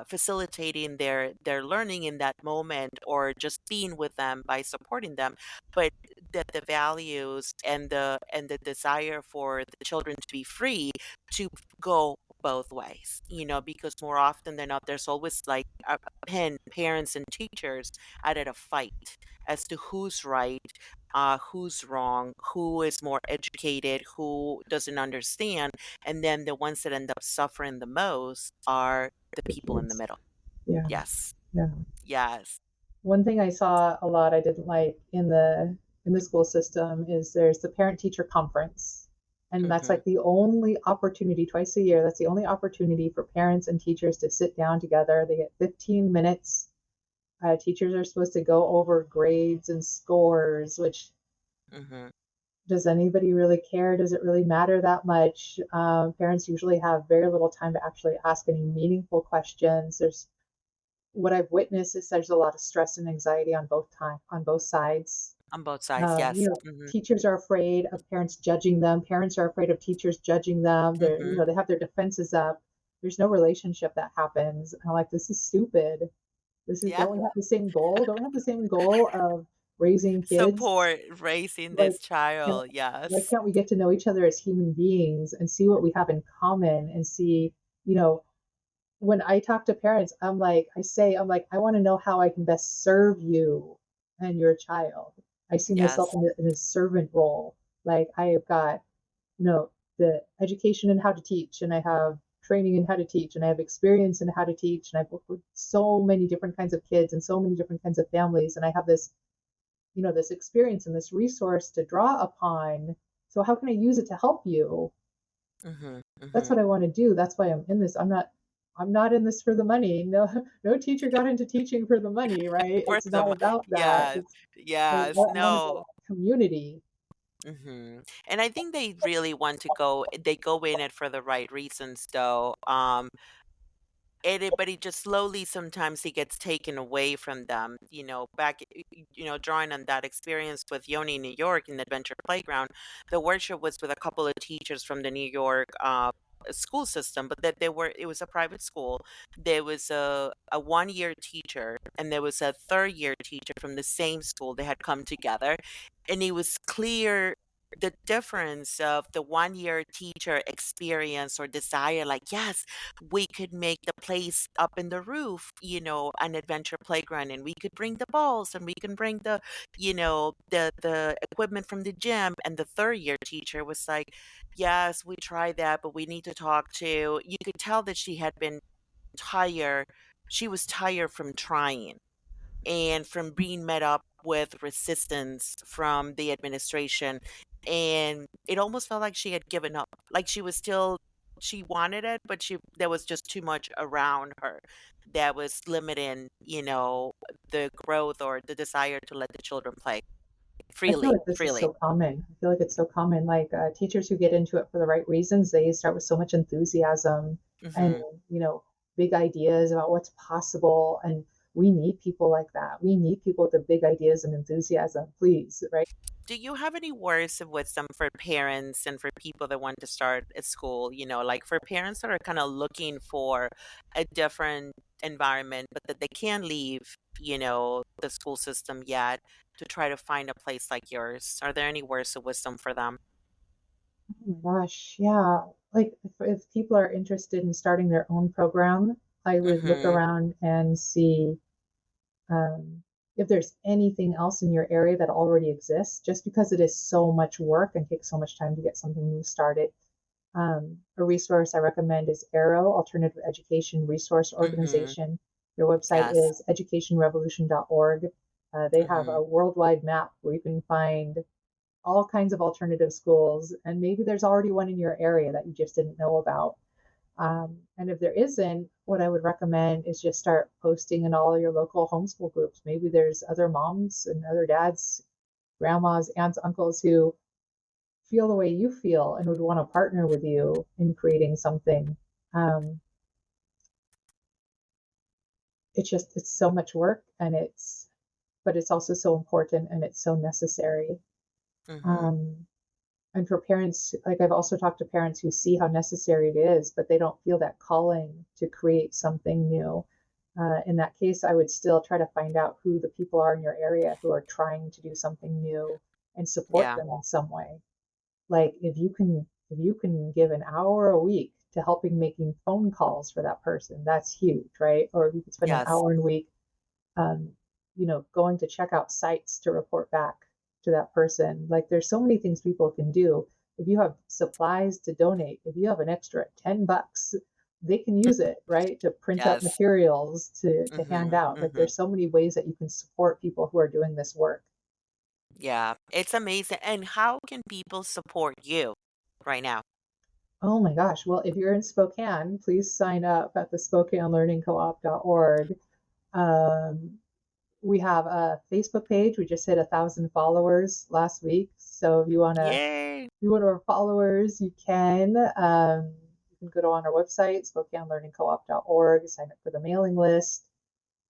facilitating their learning in that moment or just being with them by supporting them, but that the values and the desire for the children to be free to go both ways, because more often than not there's always like parents and teachers out at a fight as to who's right, who's wrong, who is more educated, who doesn't understand, and then the ones that end up suffering the most are the The people in the kids. middle. Yeah, Yes. yeah. Yes. One thing I saw a lot I didn't like in the school system is there's the parent teacher conference. And that's Mhm. like the only opportunity twice a year. That's the only opportunity for parents and teachers to sit down together. They get 15 minutes. Teachers are supposed to go over grades and scores, which Mhm. does anybody really care? Does it really matter that much? Parents usually have very little time to actually ask any meaningful questions. There's what I've witnessed is there's a lot of stress and anxiety on both sides. On both sides, yes. Mhm. Teachers are afraid of parents judging them. Parents are afraid of teachers judging them. Mhm. They have their defenses up. There's no relationship that happens. And I'm like, this is stupid. Yeah. Don't we have the same goal? Don't we have the same goal of raising kids? Support raising Like, this can, child. why Yes. can't we get to know each other as human beings and see what we have in common and see, you know, when I talk to parents, I'm like, I want to know how I can best serve you and your child. I see myself Yes. in a servant role. Like I have got, you know, the education in how to teach, and I have training in how to teach, and I have experience in how to teach, and I've worked with so many different kinds of kids and so many different kinds of families, and I have this, this experience and this resource to draw upon. So how can I use it to help you? Mhm. That's Mhm. what I want to do. That's why I'm in this. I'm not in this for the money. No, no teacher got into teaching for the money, right? For It's not them. about that. Yes. I Yes. want to build No. a community. And I think they really want to they go in it for the right reasons though. But it just slowly sometimes he gets taken away from them. Drawing on that experience with Yoni, New York in the Adventure Playground, the workshop was with a couple of teachers from the New York school system, but that it was a private school. There was a 1 year teacher and there was a third year teacher from the same school. They had come together and it was clear the difference of the 1 year teacher experience or desire, like, yes, we could make the place up in the roof, an adventure playground, and we could bring the balls and we can bring the equipment from the gym. And the third year teacher was like, yes, we tried that, but we need to talk to. You could tell that she had been tired. She was tired from trying and from being met up with resistance from the administration. And it almost felt like she had given up. Like she wanted it, but there was just too much around her that was limiting, the growth or the desire to let the children play I feel freely, like this is freely. so common. I feel like it's so common. Like teachers who get into it for the right reasons, they start with so much enthusiasm and, Hmm. you know, big ideas about what's possible. And we need people like that. We need people with the big ideas and enthusiasm, please, right? Do you have any words of wisdom for parents and for people that want to start at school? Like for parents that are kind of looking for a different environment, but that they can't leave, the school system yet to try to find a place like yours. Are there any words of wisdom for them? Oh my gosh, yeah. Like if people are interested in starting their own program, I would look Mm-hmm. around and see if there's anything else in your area that already exists, just because it is so much work and takes so much time to get something new started. A resource I recommend is Arrow, Alternative Education Resource Mm-hmm. Organization. Their website Yes. is educationrevolution.org. They have Mm-hmm. a worldwide map where you can find all kinds of alternative schools, and maybe there's already one in your area that you just didn't know about. And if there isn't, what I would recommend is just start posting in all your local homeschool groups. Maybe there's other moms and other dads, grandmas, aunts, uncles who feel the way you feel and would want to partner with you in creating something. Um, it's so much work, but it's also so important and it's so necessary. Mm-hmm. Um, and for parents, like I've also talked to parents who see how necessary it is, but they don't feel that calling to create something new. In that case, I would still try to find out who the people are in your area who are trying to do something new and support Yeah. them in some way. Like if you can give an hour a week to helping making phone calls for that person, that's huge, right? Or if you could spend an Yes. hour a week, um, going to check out sites to report back to that person. Like there's so many things people can do. If you have supplies to donate, if you have an extra $10, they can use it, right? To print up Yes. materials to hand Mm-hmm. out. Like Mm-hmm. there's so many ways that you can support people who are doing this work. Yeah. It's amazing. And how can people support you right now? Oh my gosh. Well, if you're in Spokane, please sign up at the SpokaneLearningCoop.org. Um, we have a Facebook page. We just hit 1,000 followers last week. So if you want to Yay. be one of our followers, you can. You can go to on our website, SpokaneLearningCoop.org, sign up for the mailing list.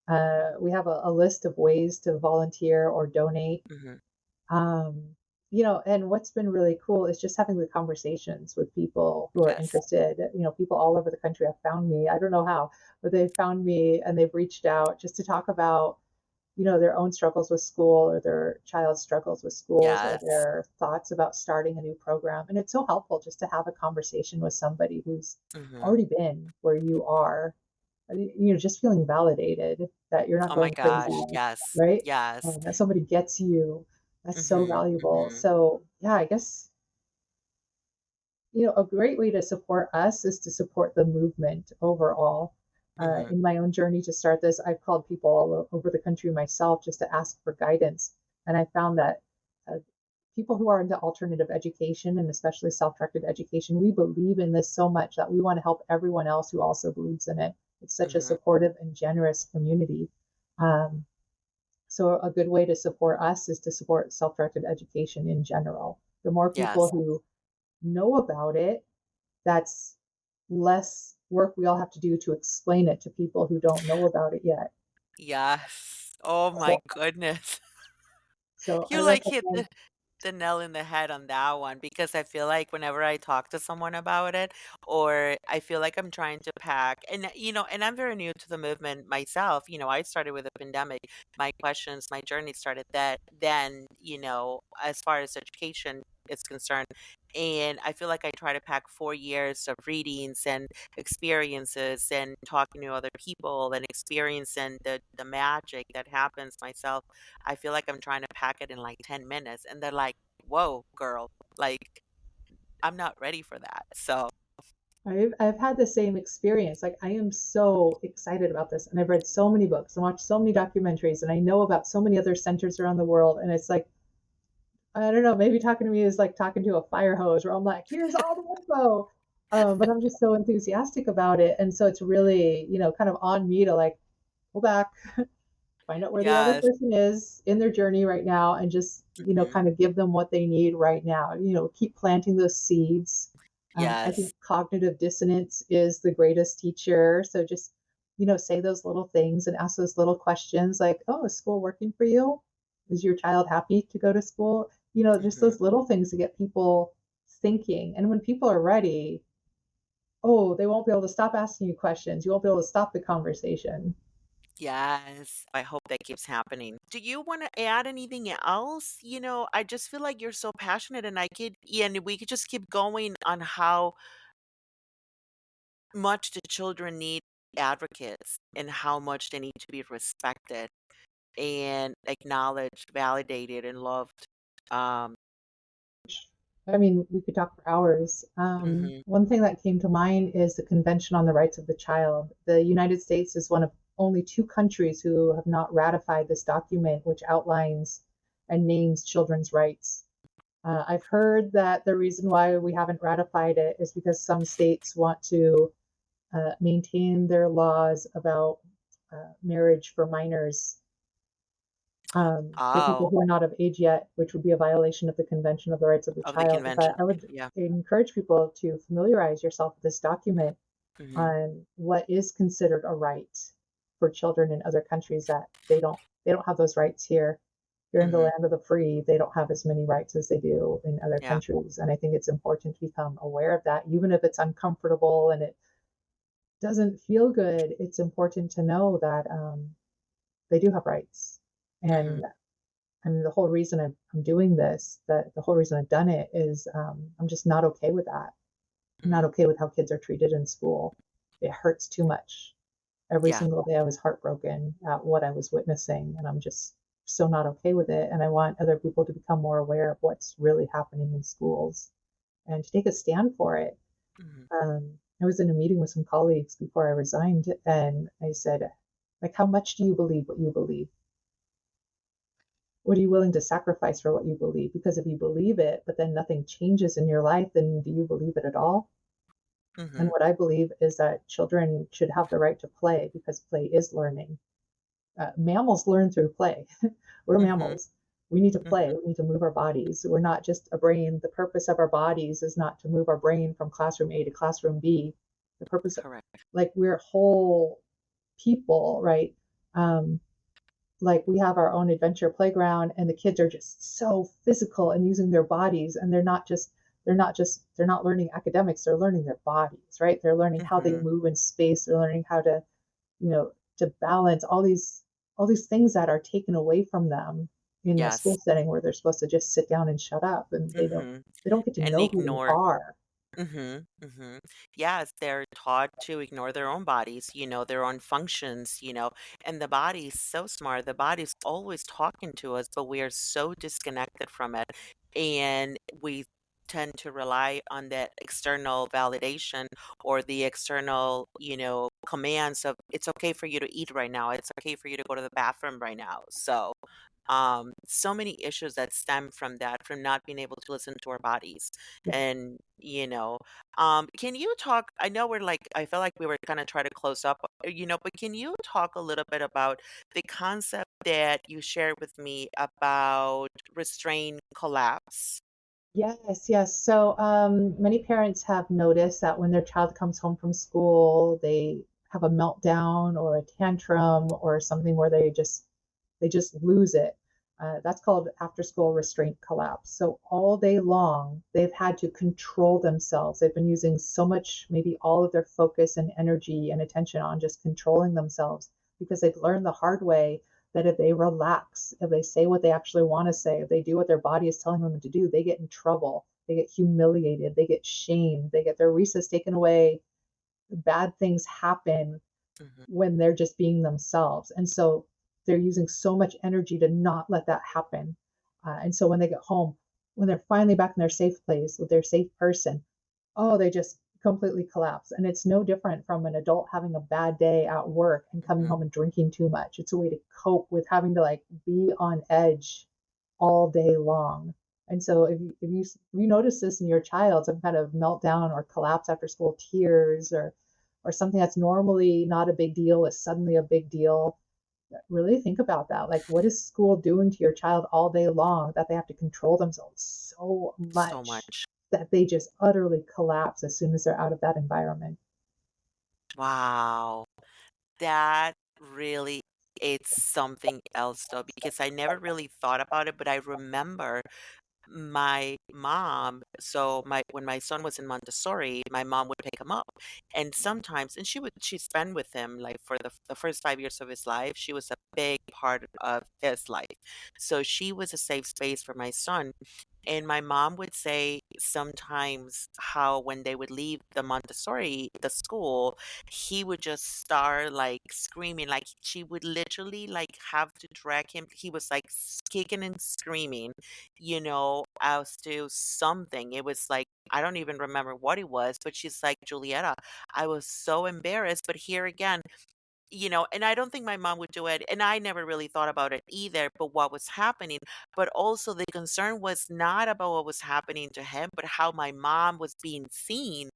We have a list of ways to volunteer or donate. Mm-hmm. Um, and what's been really cool is just having the conversations with people who are Yes. interested. People all over the country have found me. I don't know how, but they've found me and they've reached out just to talk about, their own struggles with school or their child's struggles with schools or Yes. their thoughts about starting a new program. And it's so helpful just to have a conversation with somebody who's Mm-hmm. already been where you are, just feeling validated that you're not Oh my going gosh. crazy, Yes. right? Yes. That somebody gets you. That's so Mm-hmm. valuable. Mm-hmm. So, yeah, I guess, a great way to support us is to support the movement overall. Mm-hmm. In my own journey to start this, I've called people all over the country myself just to ask for guidance. And I found that uh, people who are into alternative education and especially self-directed education, we believe in this so much that we want to help everyone else who also believes in it. It's such a Mm-hmm. supportive and generous community. Um, so a good way to support us is to support self-directed education in general. The more people Yes. who know about it, that's less work we all have to do to explain it to people who don't know about it yet. Yes. Oh my So, goodness. so I You like hit recommend. the nail in the head on that one because I feel like whenever I talk to someone about it, or I feel like I'm trying to pack, and and I'm very new to the movement myself. I started with the pandemic. My questions, my journey started that then, as far as education is concerned. And I feel like I try to pack 4 years of readings and experiences and talking to other people and experiencing the magic that happens myself. I feel like I'm trying to pack it in like 10 minutes and they're like, "Whoa, girl." Like I'm not ready for that. So, I've had the same experience. Like I am so excited about this, and I've read so many books and watched so many documentaries, and I know about so many other centers around the world. And it's like, I don't know, maybe talking to me is like talking to a fire hose, where I'm like, here's all the info. But I'm just so enthusiastic about it, and so it's really, kind of on me to like pull back, find out where the other yes. person is in their journey right now, and just, Mhm. kind of give them what they need right now. Keep planting those seeds. I think Yes. cognitive dissonance is the greatest teacher. So just, say those little things and ask those little questions like, oh, is school working for you? Is your child happy to go to school? Just Mhm. those little things to get people thinking. And when people are ready, oh, they won't be able to stop asking you questions. You won't be able to stop the conversation. Yes. I hope that keeps happening. Do you want to add anything else? I just feel like you're so passionate and and we could just keep going on how much the children need advocates and how much they need to be respected. and acknowledged, validated, and loved. Um, I mean, we could talk for hours. mhm. One thing that came to mind is the Convention on the Rights of the Child. The United States is one of only two countries who have not ratified this document, which outlines and names children's rights. I've heard that the reason why we haven't ratified it is because some states want to maintain their laws about marriage for minors, for people Oh, who are not of age yet, which would be a violation of the Convention of the Rights of the of the Child. But convention. I would Yeah. encourage people to familiarize yourself with this document Mhm. on what is considered a right for children in other countries that they don't have those rights here. Here in the Mhm. land of the free, they don't have as many rights as they do in other Yeah. countries. And I think it's important to become aware of that, even if it's uncomfortable and it doesn't feel good. It's important to know that they do have rights. Mhm. And I mean, the whole reason I'm doing this, that the whole reason I've done it is I'm just not okay with that. I'm not Mhm. okay with how kids are treated in school. It hurts too much. Every Yeah. single day I was heartbroken at what I was witnessing, and I'm just so not okay with it. And I want other people to become more aware of what's really happening in schools and to take a stand for it. Mhm. I was in a meeting with some colleagues before I resigned, and I said, like, how much do you believe what you believe? What are you willing to sacrifice for what you believe? Because if you believe it, but then nothing changes in your life, then do you believe it at all? And Mhm. what I believe is that children should have the right to play because play is learning. Mammals learn through play. We're Mhm. mammals. We need to play. Mhm. We need to move our bodies. We're not just a brain. The purpose of our bodies is not to move our brain from classroom A to classroom B. The purpose, Correct. like we're whole people, right? Um, like we have our own adventure playground, and the kids are just so physical and using their bodies, and they're not learning academics. They're learning their bodies, right? They're learning how they Mhm. move in space. They're learning how to you know, to balance all these things that are taken away from them in a school Yes. setting where they're supposed to just sit down and shut up and Mhm. they don't get to And know who they ignored. are. Mhm, mhm. Yes, they're taught to ignore their own bodies, their own functions, and the body's so smart. The body's always talking to us, but we are so disconnected from it. And we tend to rely on that external validation or the external, commands of it's okay for you to eat right now. It's okay for you to go to the bathroom right now. So many issues that stem from that, from not being able to listen to our bodies. Yeah. And, can you talk? I know I feel like we were kind of trying to close up, but can you talk a little bit about the concept that you shared with me about restrained collapse? Yes, yes. So many parents have noticed that when their child comes home from school, they have a meltdown or a tantrum or something where they just lose it. That's called after school restraint collapse. So all day long, they've had to control themselves. They've been using so much, maybe all of their focus and energy and attention on just controlling themselves because they've learned the hard way that if they relax, if they say what they actually want to say, if they do what their body is telling them to do, they get in trouble. They get humiliated. They get shamed. They get their recess taken away. Bad things happen Mhm. when they're just being themselves. And so they're using so much energy to not let that happen. And so when they get home, when they're finally back in their safe place with their safe person, oh, they just completely collapse. And it's no different from an adult having a bad day at work and coming Mhm. home and drinking too much. It's a way to cope with having to like be on edge all day long. And so if you notice this in your child, some kind of meltdown or collapse after school tears or something that's normally not a big deal is suddenly a big deal, really think about that. Like what is school doing to your child all day long that they have to control themselves so So much much. that they just utterly collapse as soon as they're out of that environment. Wow. That really, it's something else though, because I never really thought about it, but I remember my mom, so my when my son was in Montessori, my mom would pick him up. And sometimes, and she'd spend with him like for the first 5 years of his life. She was a big part of his life. So she was a safe space for my son. And my mom would say sometimes how when they would leave the Montessori, the school, he would just start like screaming. Like she would literally like have to drag him. He was like kicking and screaming, as to something. It was like, I don't even remember what it was, but she's like, Julieta, I was so embarrassed. But here again, and I don't think my mom would do it. And I never really thought about it either, but what was happening. But also, the concern was not about what was happening to him, but how my mom was being seen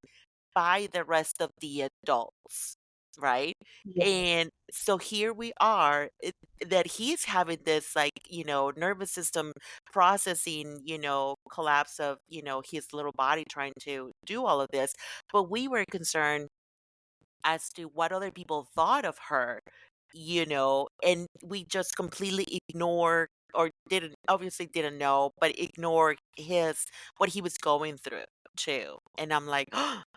by the rest of the adults. Right. Yes. And so here we are, that he's having this, like, nervous system processing, collapse of, his little body trying to do all of this. But we were concerned as to what other people thought of her, and we just completely ignore, or didn't know, but ignore his what he was going through too. And I'm like,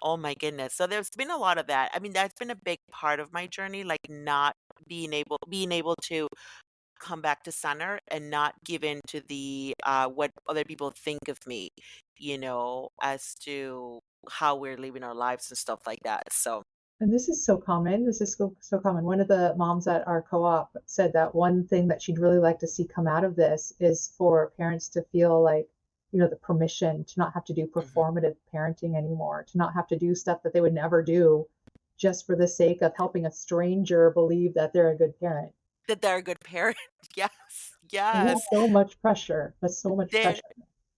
oh my goodness. So there's been a lot of that. I mean, that's been a big part of my journey, like not being able to come back to center and not give in to the what other people think of me, as to how we're living our lives and stuff like that. So And this is so common. This is so common. One of the moms at our co-op said that one thing that she'd really like to see come out of this is for parents to feel like, the permission to not have to do mhm. performative parenting anymore, to not have to do stuff that they would never do just for the sake of helping a stranger believe that they're a good parent. That they're a good parent. Yes, And yes. that's so much pressure. That's so much There pressure.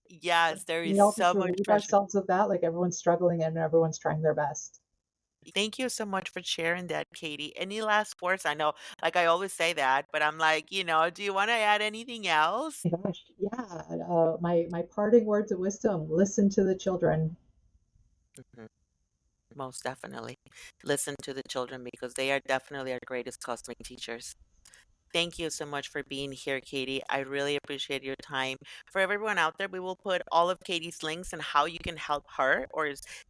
yes, there We is all just so much relieve pressure. ourselves of that, like everyone's struggling and everyone's trying their best. Thank you so much for sharing that, Katie. Any last words? I know, like, I always say that, but I'm like, do you wanna add anything else? My gosh, yeah. My parting words of wisdom: listen to the children. Mhm. Most definitely. Listen to the children because they are definitely our greatest cosmic teachers. Thank you so much for being here, Katie. I really appreciate your time. For everyone out there, we will put all of Katie's links and how you can help her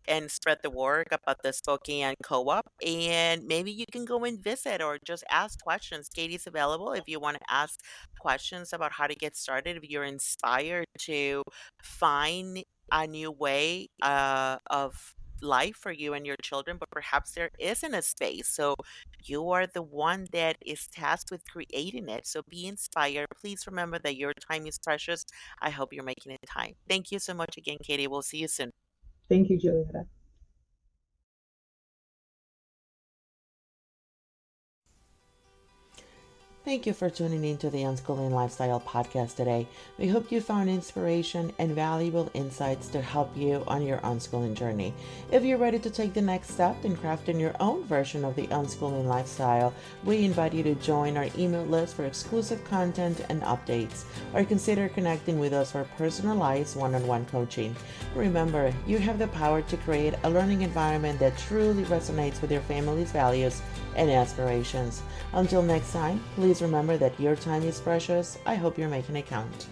and spread the word about the Spokane Co-op. And maybe you can go and visit or just ask questions. Katie's available if you want to ask questions about how to get started. If you're inspired to find a new way of life for you and your children, but perhaps there isn't a space. So you are the one that is tasked with creating it. So be inspired. Please remember that your time is precious. I hope you're making it time. Thank you so much again, Katie. We'll see you soon. Thank you, Julieta. Thank you for tuning in to the Unschooling Lifestyle podcast today. We hope you found inspiration and valuable insights to help you on your unschooling journey. If you're ready to take the next step in crafting your own version of the unschooling lifestyle, we invite you to join our email list for exclusive content and updates, or consider connecting with us for personalized one-on-one coaching. Remember, you have the power to create a learning environment that truly resonates with your family's values and aspirations. Until next time, please remember that your time is precious. I hope you're making it count.